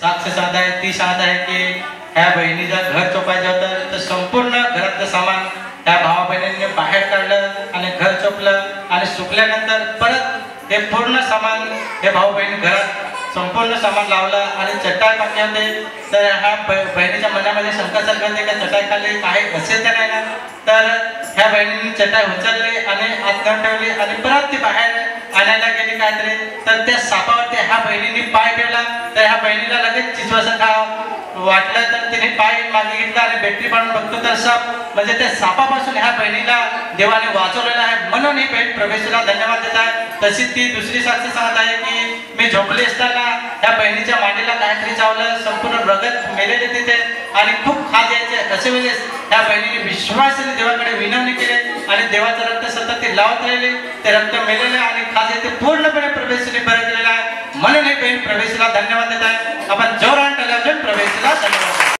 साक्ष सांगत आहे, ती सांगत आहे की ह्या बहिणीचं घर चोपायचं होतं तर संपूर्ण घरातलं सामान त्या भावा बहिणींनी बाहेर काढलं आणि घर चोपलं आणि सुकल्यानंतर परत हे पूर्ण सामान हे भाऊ बहिणी घरात संपूर्ण सामान लावलं आणि चटाई टाकले होते. तर ह्या बहिणीच्या मनामध्ये शंका चालली का चटाई खाली काही असेल तर नाही ना. तर ह्या बहिणींनी चटाई उचलली आणि आत नेऊन ठेवली आणि परत ती बाहेर आणायला गेली काहीतरी. तर त्या सापावरती ह्या बहिणींनी पाय ठेवला. तर ह्या बहिणीला लगेच चिचवसं खावं वाटलं तर तिने पाय मागे घेतला आणि बॅटरी पाडून बघतो तर साप म्हणजे त्या सापापासून ह्या बहिणीला देवाने वाचवलेला आहे. म्हणून ही बहीण प्रभेशला धन्यवाद देत आहे. तशीच ती दुसरी साक्ष सांगत आहे की मी झोपली असताना ह्या बहिणीच्या मांडीला काहीतरी चावलं, संपूर्ण रगत मेलेले तिथे आणि खूप खाज यायचे. असे वेळेस ह्या बहिणीने विश्वासाने देवाकडे विनवणी केली आणि देवाचं रक्त सतत ते लावत राहिले. ते रक्त मेलेले आणि खाज येते पूर्णपणे प्रभेशने बरं केलेला आहे. म्हणून ही बहीण प्रभेशला धन्यवाद देत आहे. आपण जोरात टाळ्या वाजवून प्रभेशला धन्यवाद.